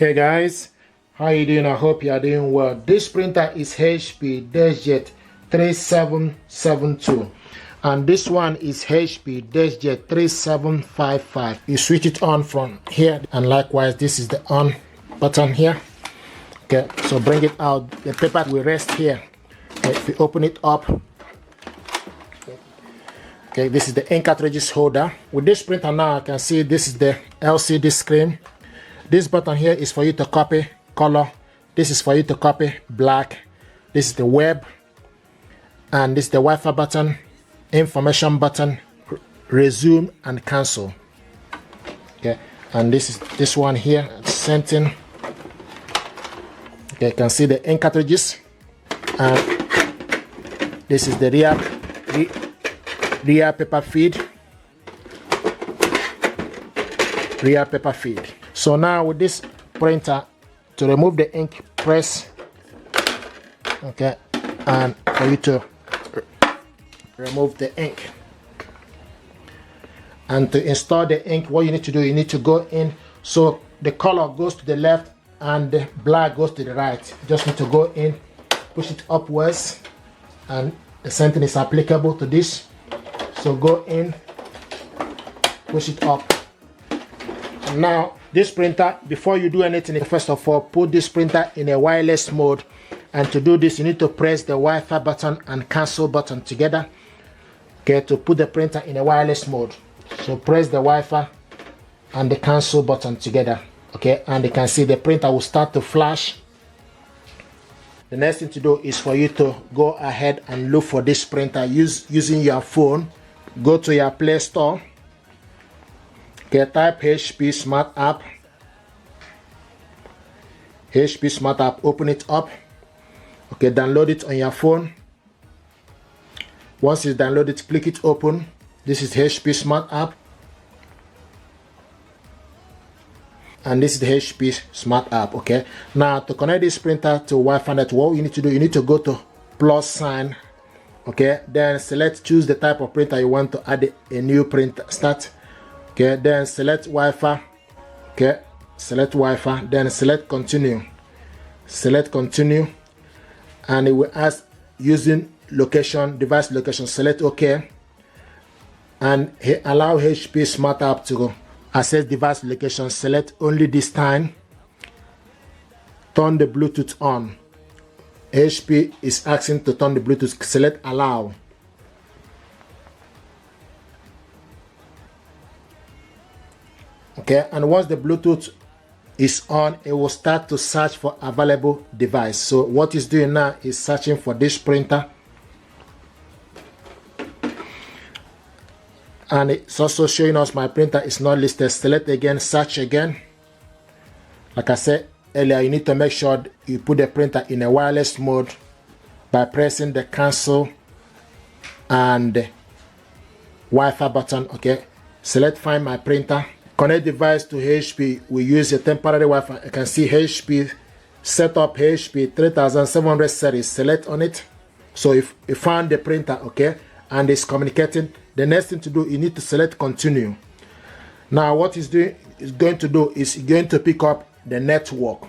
Hey guys, how you doing? I hope you are doing well. This printer is HP Deskjet 3772 and this one is HP Deskjet 3755. You switch it on from here, and likewise this is the on button here. Okay, so bring it out. The paper will rest here. Okay, if you open it up, okay, this is the ink cartridges holder. With this printer now, I can see this is the LCD screen. This button here is for you to copy color. This is for you to copy black. This is the web, and this is the Wi-Fi button, information button, resume and cancel. Okay, and this is this one here, sent in. Okay, you can see the ink cartridges, and this is the rear paper feed. Rear paper feed. So now with this printer, to remove the ink, press, okay, and for you to remove the ink. And to install the ink, what you need to do, you need to go in, so the color goes to the left and the black goes to the right. You just need to go in, push it upwards, and the same thing is applicable to this. So go in, push it up. And now this printer, before you do anything, first of all, put this printer in a wireless mode. And to do this, you need to press the Wi-Fi button and cancel button together. Okay, to put the printer in a wireless mode. So press the Wi-Fi and the cancel button together. Okay, and you can see the printer will start to flash. The next thing to do is for you to go ahead and look for this printer using your phone. Go to your Play Store. Okay, type HP Smart App. HP Smart App, open it up. Okay, download it on your phone. Once it's downloaded, click it open. This is HP Smart App. And this is the HP Smart App. Okay, now to connect this printer to Wi-Fi network, what you need to do, you need to go to plus sign. Okay, then choose the type of printer you want to add a new printer. Start. Okay, then select Wi-Fi. Okay, select Wi-Fi, then select continue. Select continue, and it will ask using location, device location. Select OK, and allow HP Smart App to access device location. Select only this time. Turn the Bluetooth on. HP is asking to turn the Bluetooth. Select allow. Okay, and once the Bluetooth is on, it will start to search for available device. So what it's doing now is searching for this printer, and it's also showing us my printer is not listed. Select again, search again. Like I said earlier, you need to make sure you put the printer in a wireless mode by pressing the cancel and the Wi-Fi button. Okay, select find my printer. Connect device to HP. We use a temporary Wi-Fi. You can see HP setup HP 3700 series. Select on it. So if you found the printer, okay, and it's communicating, the next thing to do, you need to select continue. Now what it's doing is going to pick up the network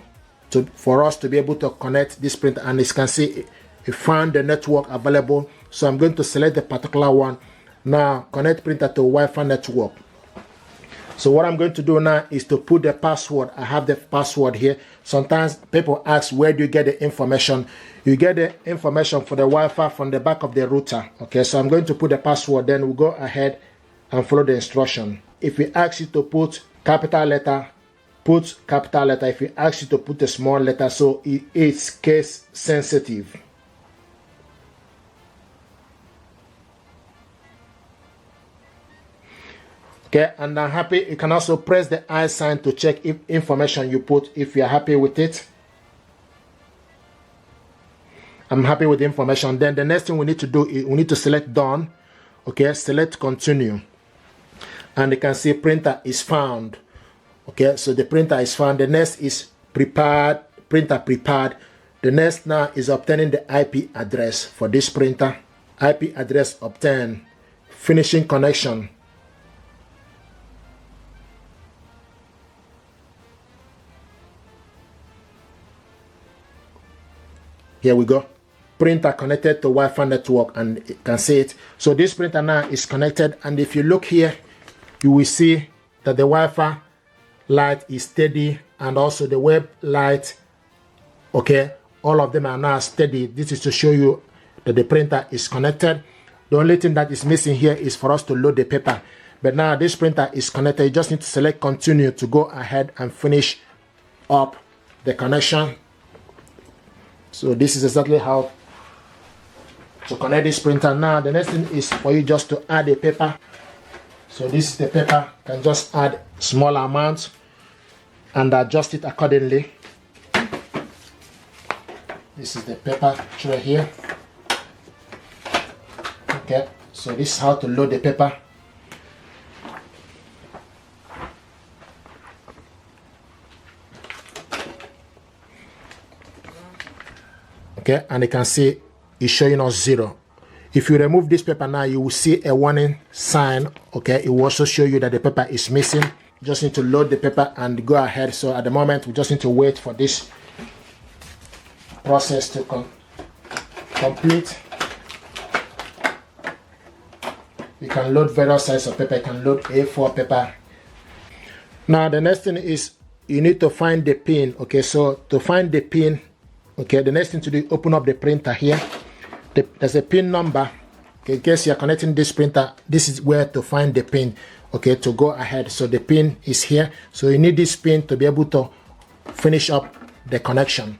for us to be able to connect this printer, and as you can see, it found the network available. So I'm going to select the particular one. Now connect printer to Wi-Fi network. So what I'm going to do now is to put the password. I have the password here. Sometimes people ask, where do you get the information? You get the information for the Wi-Fi from the back of the router. Okay, so I'm going to put the password, then we'll go ahead and follow the instruction. If we ask you to put capital letter, put capital letter. If we ask you to put a small letter, so it's case sensitive. Okay, and I'm happy. You can also press the I sign to check if information you put, if you're happy with it. I'm happy with the information. Then the next thing we need to do is we need to select done. Okay, select continue. And you can see printer is found. Okay, so the printer is found. The next is prepared, printer prepared. The next now is obtaining the IP address for this printer. IP address obtained. Finishing connection. Here we go. Printer connected to Wi-Fi network, and you can see it. So this printer now is connected, and if you look here, you will see that the Wi-Fi light is steady, and also the web light, okay, all of them are now steady. This is to show you that the printer is connected. The only thing that is missing here is for us to load the paper. But now this printer is connected. You just need to select continue to go ahead and finish up the connection. So this is exactly how to connect this printer. Now the next thing is for you just to add a paper. So this is the paper. You can just add small amount and adjust it accordingly. This is the paper tray here. Okay, so this is how to load the paper. Okay, and you can see it's showing us 0. If you remove this paper now, you will see a warning sign. Okay, it will also show you that the paper is missing. You just need to load the paper and go ahead. So at the moment, we just need to wait for this process to complete. You can load various sizes of paper. You can load A4 paper. Now the next thing is you need to find the pin. Okay, so to find the pin, okay, the next thing to do, open up the printer here. There's a pin number. Okay, in case you're connecting this printer, this is where to find the pin. Okay, to go ahead. So the pin is here. So you need this pin to be able to finish up the connection.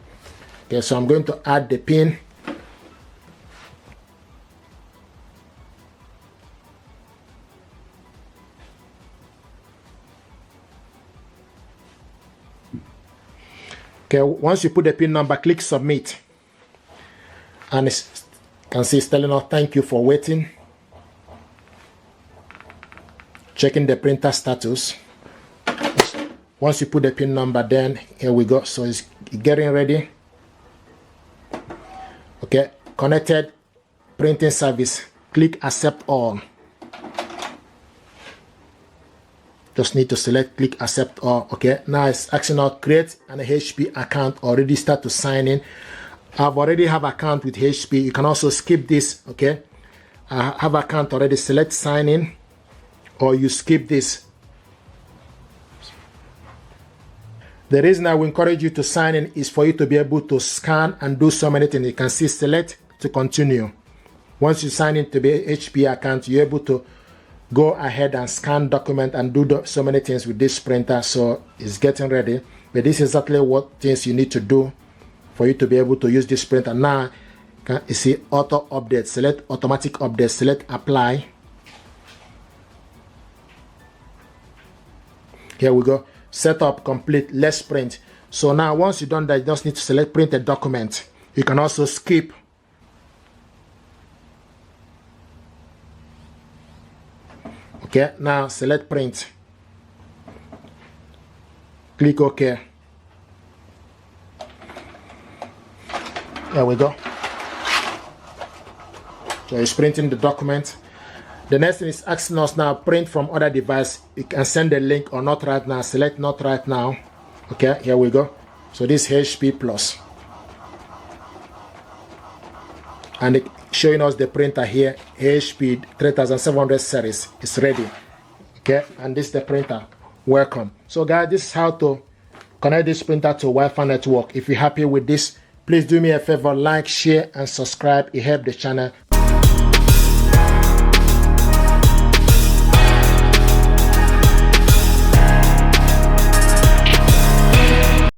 Okay, so I'm going to add the pin. Okay, once you put the pin number, click submit. And you can see it's telling us thank you for waiting. Checking the printer status. Once you put the pin number, then here we go. So it's getting ready. Okay, connected printing service. Click accept all. Just need to select click accept all. Okay, now it's asking us create an HP account or register to sign in. I've already have account with HP. You can also skip this. Okay, I have account already. Select sign in, or you skip this. The reason I will encourage you to sign in is for you to be able to scan and do so many things. You can see select to continue. Once you sign into the HP account, you're able to go ahead and scan document and do so many things with this printer. So it's getting ready. But this is exactly what things you need to do for you to be able to use this printer. Now you see auto update. Select automatic update. Select apply. Here we go. Setup complete. Let's print. So now once you've done that, you just need to select print a document. You can also skip. Okay, now select print. Click OK. There we go. So it's printing the document. The next thing is asking us now print from other device. You can send the link or not right now. Select not right now. Okay, here we go. So this HP Plus. And it's showing us the printer here, HP 3700 series. It's ready. Okay, and this is the printer. Welcome. So guys, this is how to connect this printer to Wi-Fi network. If you're happy with this, please do me a favor, like, share, and subscribe. It helps the channel